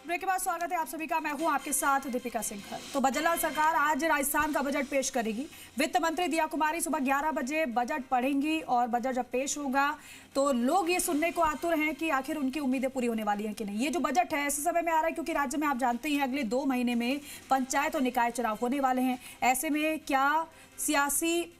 Break के बाद स्वागत है आप सभी का। मैं हूं आपके साथ दीपिका सिंघल। तो भजनलाल सरकार आज राजस्थान का बजट पेश करेगी। वित्त मंत्री दिया कुमारी सुबह 11 बजे बजट पढ़ेंगी और बजट जब पेश होगा तो लोग ये सुनने को आतुर हैं कि आखिर उनकी उम्मीदें पूरी होने वाली हैं कि नहीं। ये जो बजट है ऐसे समय में आ रहा है क्योंकि राज्य में आप जानते ही हैं अगले 2 महीने में पंचायत और निकाय चुनाव होने वाले हैं। ऐसे में क्या सियासी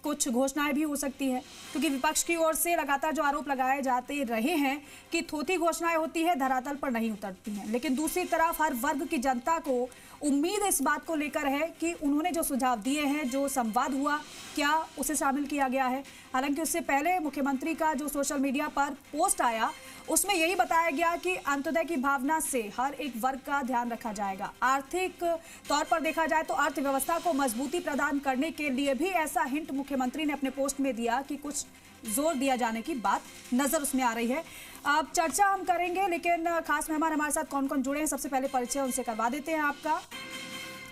कुछ घोषणाएं भी हो सकती है, क्योंकि विपक्ष की ओर से लगातार जो आरोप लगाए जाते रहे हैं कि थोथी घोषणाएं होती है, धरातल पर नहीं उतरती हैं। लेकिन दूसरी तरफ हर वर्ग की जनता को उम्मीद इस बात को लेकर है कि उन्होंने जो सुझाव दिए हैं, जो संवाद हुआ, क्या उसे शामिल किया गया है। हालांकि उससे पहले मुख्यमंत्री का जो सोशल मीडिया पर पोस्ट आया उसमें यही बताया गया कि अंत्योदय की भावना से हर एक वर्ग का ध्यान रखा जाएगा। आर्थिक तौर पर देखा जाए तो अर्थव्यवस्था को मजबूती प्रदान करने के लिए भी ऐसा हिंट मुख्यमंत्री ने अपने पोस्ट में दिया कि कुछ जोर दिया जाने की बात नजर उसमें आ रही है। अब चर्चा हम करेंगे, लेकिन खास मेहमान हमारे साथ कौन कौन जुड़े हैं सबसे पहले परिचय उनसे करवा देते हैं आपका।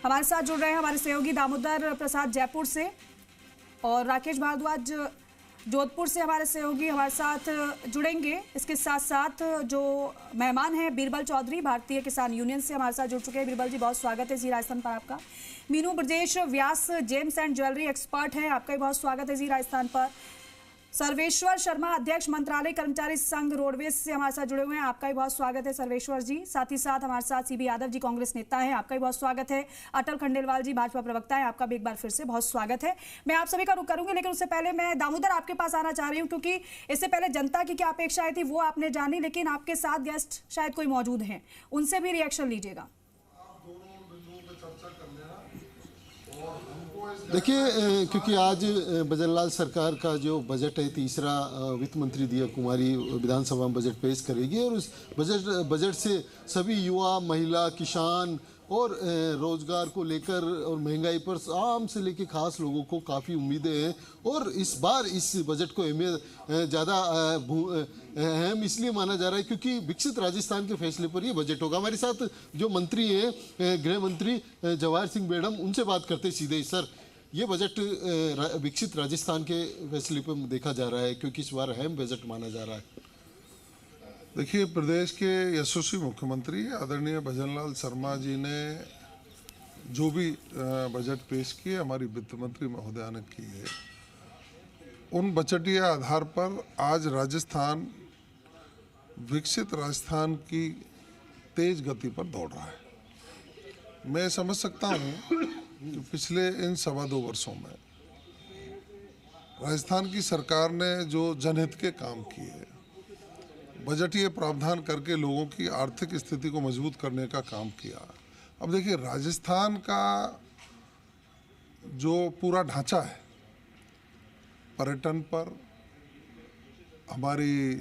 हमारे साथ जुड़ रहे हैं हमारे सहयोगी दामोदर प्रसाद जयपुर से और राकेश भारद्वाज जोधपुर से हमारे सहयोगी हमारे साथ जुड़ेंगे। इसके साथ साथ जो मेहमान हैं बीरबल चौधरी भारतीय किसान यूनियन से हमारे साथ जुड़ चुके हैं। बीरबल जी बहुत स्वागत है जी राजस्थान पर आपका। मीनू ब्रजेश व्यास जेम्स एंड ज्वेलरी एक्सपर्ट हैं, आपका भी बहुत स्वागत है जी राजस्थान पर। सर्वेश्वर शर्मा अध्यक्ष मंत्रालय कर्मचारी संघ रोडवेज से हमारे साथ जुड़े हुए हैं, आपका भी बहुत स्वागत है सर्वेश्वर जी। साथ ही साथ हमारे साथ सीबी यादव जी कांग्रेस नेता हैं, आपका भी बहुत स्वागत है। अटल खंडेलवाल जी भाजपा प्रवक्ता है, आपका भी एक बार फिर से बहुत स्वागत है। मैं आप सभी का रुख करूंगी, लेकिन उससे पहले मैं दामोदर आपके पास आना चाह रही हूँ, क्योंकि इससे पहले जनता की क्या अपेक्षाएं थी वो आपने जानी, लेकिन आपके साथ गेस्ट शायद कोई मौजूद हैं, उनसे भी रिएक्शन लीजिएगा। देखिए, क्योंकि आज भजनलाल सरकार का जो बजट है तीसरा वित्त मंत्री दिया कुमारी विधानसभा में बजट पेश करेगी और उस बजट से सभी युवा, महिला, किसान और रोजगार को लेकर और महंगाई पर आम से लेकर खास लोगों को काफ़ी उम्मीदें हैं। और इस बार इस बजट को अहमियत ज़्यादा अहम इसलिए माना जा रहा है क्योंकि विकसित राजस्थान के फैसले पर ये बजट होगा। हमारे साथ जो मंत्री हैं गृह मंत्री जवाहर सिंह बेड़म, उनसे बात करते सीधे। सर, ये बजट विकसित राजस्थान के फैसले पर देखा जा रहा है क्योंकि इस बार अहम बजट माना जा रहा है। देखिए, प्रदेश के यशस्वी मुख्यमंत्री आदरणीय भजनलाल शर्मा जी ने जो भी बजट पेश किए, हमारी वित्त मंत्री महोदया ने की है, उन बजटीय आधार पर आज राजस्थान विकसित राजस्थान की तेज गति पर दौड़ रहा है। मैं समझ सकता हूँ कि पिछले इन 2.25 वर्षों में राजस्थान की सरकार ने जो जनहित के काम किए, बजटीय प्रावधान करके लोगों की आर्थिक स्थिति को मजबूत करने का काम किया। अब देखिए, राजस्थान का जो पूरा ढांचा है, पर्यटन पर, हमारी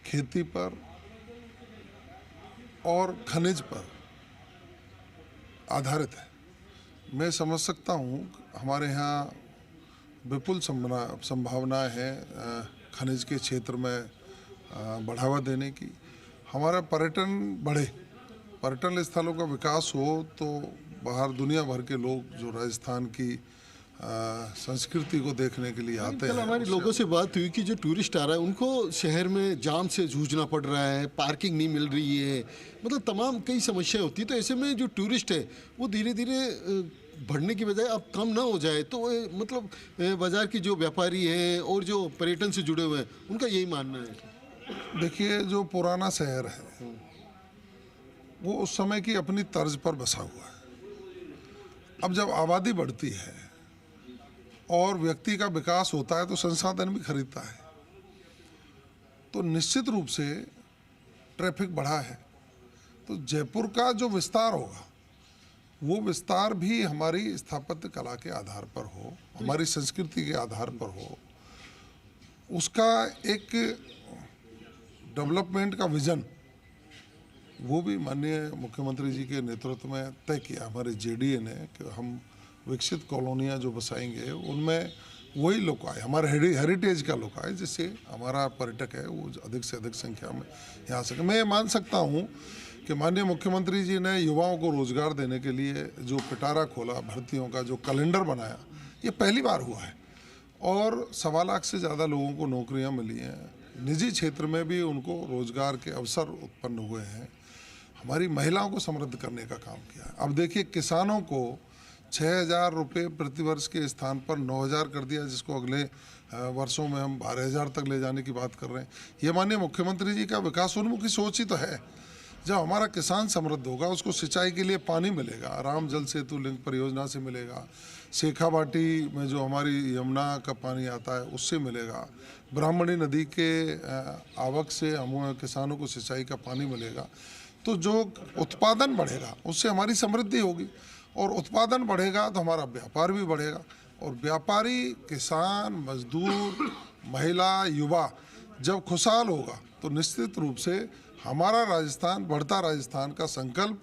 खेती पर और खनिज पर आधारित है। मैं समझ सकता हूँ हमारे यहाँ विपुल संभावनाएं हैं खनिज के क्षेत्र में बढ़ावा देने की। हमारा पर्यटन बढ़े, पर्यटन स्थलों का विकास हो तो बाहर दुनिया भर के लोग जो राजस्थान की संस्कृति को देखने के लिए आते हैं। हमारे लोगों से बात हुई कि जो टूरिस्ट आ रहा है उनको शहर में जाम से जूझना पड़ रहा है, पार्किंग नहीं मिल रही है, मतलब तमाम कई समस्याएं होती है। तो ऐसे में जो टूरिस्ट है वो धीरे धीरे बढ़ने की बजाय अब कम ना हो जाए, तो मतलब बाजार की जो व्यापारी हैं और जो पर्यटन से जुड़े हुए हैं उनका यही मानना है। देखिए, जो पुराना शहर है वो उस समय की अपनी तर्ज पर बसा हुआ है। अब जब आबादी बढ़ती है और व्यक्ति का विकास होता है तो संसाधन भी खरीदता है, तो निश्चित रूप से ट्रैफिक बढ़ा है। तो जयपुर का जो विस्तार होगा वो विस्तार भी हमारी स्थापत्य कला के आधार पर हो, हमारी संस्कृति के आधार पर हो, उसका एक डेवलपमेंट का विजन वो भी माननीय मुख्यमंत्री जी के नेतृत्व में तय किया हमारे जेडीए ने कि हम विकसित कॉलोनियाँ जो बसाएंगे उनमें वही लोग आए, हमारे हेरिटेज का लोग आए, जिससे हमारा पर्यटक है वो अधिक से अधिक संख्या में यहाँ सके। मैं ये मान सकता हूँ कि माननीय मुख्यमंत्री जी ने युवाओं को रोजगार देने के लिए जो पिटारा खोला, भर्तियों का जो कैलेंडर बनाया, ये पहली बार हुआ है और 1.25 लाख से ज़्यादा लोगों को नौकरियाँ मिली हैं। निजी क्षेत्र में भी उनको रोजगार के अवसर उत्पन्न हुए हैं। हमारी महिलाओं को समृद्ध करने का काम किया है। अब देखिए, किसानों को 6,000 रुपये प्रतिवर्ष के स्थान पर 9,000 कर दिया, जिसको अगले वर्षों में हम 12,000 तक ले जाने की बात कर रहे हैं। ये माननीय मुख्यमंत्री जी का विकासोन्मुखी सोच ही तो है। जब हमारा किसान समृद्ध होगा, उसको सिंचाई के लिए पानी मिलेगा, राम जल सेतु लिंक परियोजना से मिलेगा, शेखावाटी में जो हमारी यमुना का पानी आता है उससे मिलेगा, ब्राह्मणी नदी के आवक से हम किसानों को सिंचाई का पानी मिलेगा, तो जो उत्पादन बढ़ेगा उससे हमारी समृद्धि होगी, और उत्पादन बढ़ेगा तो हमारा व्यापार भी बढ़ेगा, और व्यापारी, किसान, मजदूर, महिला, युवा जब खुशहाल होगा तो निश्चित रूप से हमारा राजस्थान, बढ़ता राजस्थान का संकल्प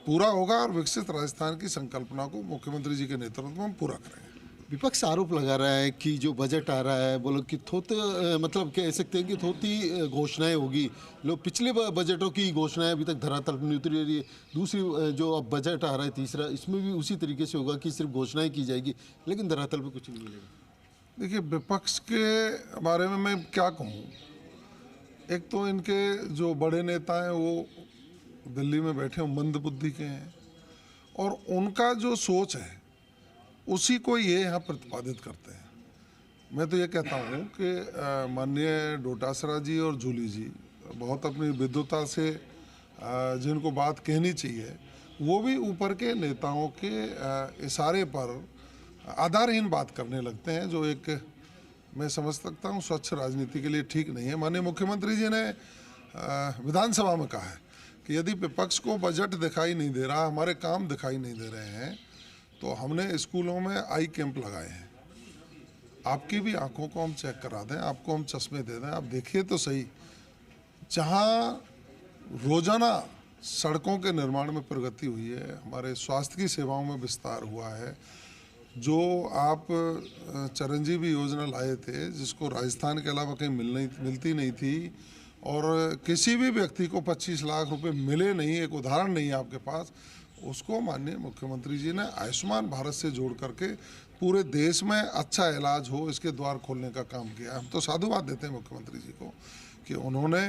पूरा होगा, और विकसित राजस्थान की संकल्पना को मुख्यमंत्री जी के नेतृत्व में हम पूरा करेंगे। विपक्ष आरोप लगा रहा है कि जो बजट आ रहा है, बोलो कि मतलब कह सकते हैं कि थोती घोषणाएं होगी। लोग पिछले बजटों की घोषणाएं अभी तक धरातल पर नहीं उतरी रही है। दूसरी जो अब बजट आ रहा है तीसरा, इसमें भी उसी तरीके से होगा कि सिर्फ घोषणाएं की जाएगी लेकिन धरातल पर कुछ नहीं मिलेगा। देखिए, विपक्ष के बारे में मैं क्या कहूँ। एक तो इनके जो बड़े नेता हैं वो दिल्ली में बैठे हैं, मंद बुद्धि के हैं, और उनका जो सोच है उसी को ये यहाँ प्रतिपादित करते हैं। मैं तो ये कहता हूँ कि माननीय डोटासरा जी और जूली जी बहुत अपनी विद्वता से जिनको बात कहनी चाहिए, वो भी ऊपर के नेताओं के इशारे पर आधारहीन बात करने लगते हैं, जो एक मैं समझ सकता हूँ स्वच्छ राजनीति के लिए ठीक नहीं है। माननीय मुख्यमंत्री जी ने विधानसभा में कहा है कि यदि विपक्ष को बजट दिखाई नहीं दे रहा, हमारे काम दिखाई नहीं दे रहे हैं, तो हमने स्कूलों में आई कैंप लगाए हैं। आपकी भी आंखों को हम चेक करा दें, आपको हम चश्मे दे दें, आप देखिए तो सही। जहां रोजाना सड़कों के निर्माण में प्रगति हुई है, हमारे स्वास्थ्य की सेवाओं में विस्तार हुआ है, जो आप चिरंजीवी योजना लाए थे जिसको राजस्थान के अलावा कहीं मिलती नहीं थी, और किसी भी व्यक्ति को 25 लाख रुपए मिले नहीं, एक उदाहरण नहीं है आपके पास, उसको माननीय मुख्यमंत्री जी ने आयुष्मान भारत से जोड़ करके पूरे देश में अच्छा इलाज हो, इसके द्वार खोलने का काम किया। हम तो साधुवाद देते हैं मुख्यमंत्री जी को कि उन्होंने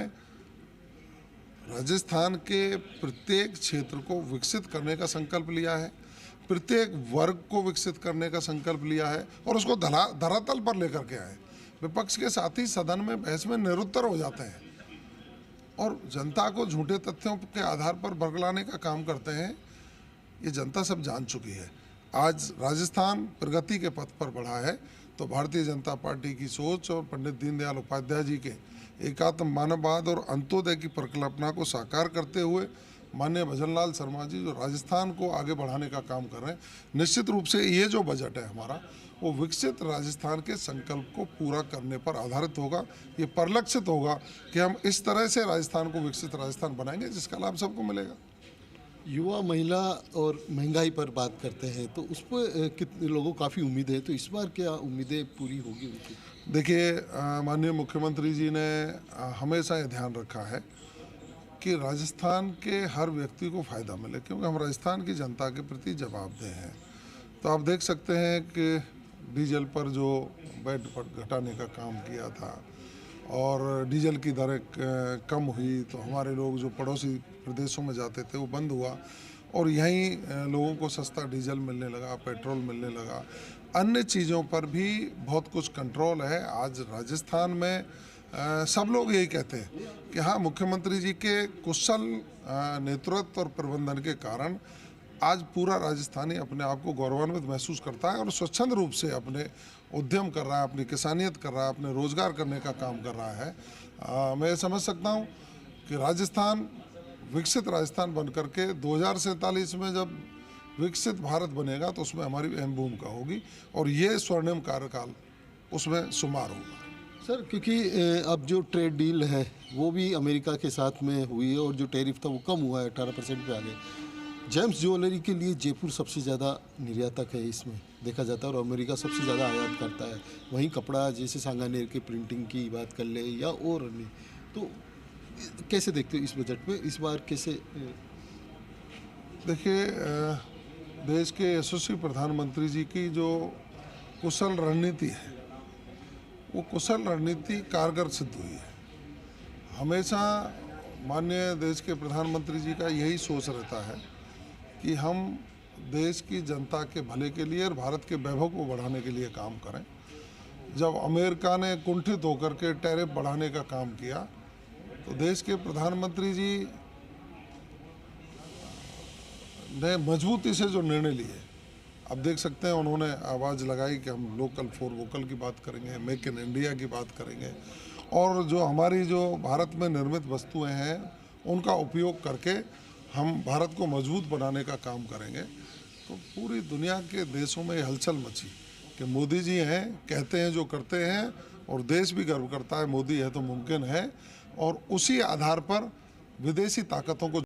राजस्थान के प्रत्येक क्षेत्र को विकसित करने का संकल्प लिया है, प्रत्येक वर्ग को विकसित करने का संकल्प लिया है, और उसको धरातल पर लेकर के आए। विपक्ष के साथी सदन में बहस में निरुत्तर हो जाते हैं और जनता को झूठे तथ्यों के आधार पर बरगलाने का काम करते हैं। ये जनता सब जान चुकी है। आज राजस्थान प्रगति के पथ पर बढ़ा है तो भारतीय जनता पार्टी की सोच और पंडित दीनदयाल उपाध्याय जी के एकात्म मानववाद और अंत्योदय की परिकल्पना को साकार करते हुए माननीय भजनलाल शर्मा जी जो राजस्थान को आगे बढ़ाने का काम कर रहे हैं, निश्चित रूप से ये जो बजट है हमारा, वो विकसित राजस्थान के संकल्प को पूरा करने पर आधारित होगा। ये परिलक्षित होगा कि हम इस तरह से राजस्थान को विकसित राजस्थान बनाएंगे जिसका लाभ सबको मिलेगा। युवा, महिला और महंगाई पर बात करते हैं तो उस पर कितने लोगों को काफ़ी उम्मीद है, तो इस बार क्या उम्मीदें पूरी होगी उनकी? देखिए, माननीय मुख्यमंत्री जी ने हमेशा ये ध्यान रखा है कि राजस्थान के हर व्यक्ति को फ़ायदा मिले, क्योंकि हम राजस्थान की जनता के प्रति जवाबदेह हैं। तो आप देख सकते हैं कि डीजल पर जो वैट घटाने का काम किया था और डीजल की दरें कम हुई, तो हमारे लोग जो पड़ोसी प्रदेशों में जाते थे वो बंद हुआ और यहीं लोगों को सस्ता डीजल मिलने लगा, पेट्रोल मिलने लगा। अन्य चीज़ों पर भी बहुत कुछ कंट्रोल है। आज राजस्थान में सब लोग यही कहते हैं कि हाँ, मुख्यमंत्री जी के कुशल नेतृत्व और प्रबंधन के कारण आज पूरा राजस्थानी अपने आप को गौरवान्वित महसूस करता है और स्वच्छंद रूप से अपने उद्यम कर रहा है, अपनी किसानियत कर रहा है, अपने रोजगार करने का काम कर रहा है। मैं समझ सकता हूँ कि राजस्थान विकसित राजस्थान बन करके 2047 में जब विकसित भारत बनेगा तो उसमें हमारी अहम भूमिका होगी और ये स्वर्णिम कार्यकाल उसमें शुमार होगा। सर, क्योंकि अब जो ट्रेड डील है वो भी अमेरिका के साथ में हुई है और जो टैरिफ था वो कम हुआ है, 18% पे आ गए। जेम्स ज्वेलरी के लिए जयपुर सबसे ज़्यादा निर्यातक है, इसमें देखा जाता है, और अमेरिका सबसे ज़्यादा आयात करता है। वहीं कपड़ा जैसे सांगानेर के प्रिंटिंग की बात कर ले या और अन्य, तो कैसे देखते हो इस बजट में इस बार कैसे? देखिए, देश के यशस्वी प्रधानमंत्री जी की जो कुशल रणनीति है वो कुशल रणनीति कारगर सिद्ध हुई है। हमेशा माननीय देश के प्रधानमंत्री जी का यही सोच रहता है कि हम देश की जनता के भले के लिए और भारत के वैभव को बढ़ाने के लिए काम करें। जब अमेरिका ने कुंठित होकर के टैरिफ बढ़ाने का काम किया तो देश के प्रधानमंत्री जी ने मजबूती से जो निर्णय लिए, अब देख सकते हैं उन्होंने आवाज़ लगाई कि हम लोकल फॉर वोकल की बात करेंगे, मेक इन इंडिया की बात करेंगे और जो हमारी जो भारत में निर्मित वस्तुएं हैं उनका उपयोग करके हम भारत को मजबूत बनाने का काम करेंगे। तो पूरी दुनिया के देशों में ये हलचल मची कि मोदी जी हैं, कहते हैं जो करते हैं और देश भी गर्व करता है मोदी है तो मुमकिन है, और उसी आधार पर विदेशी ताकतों को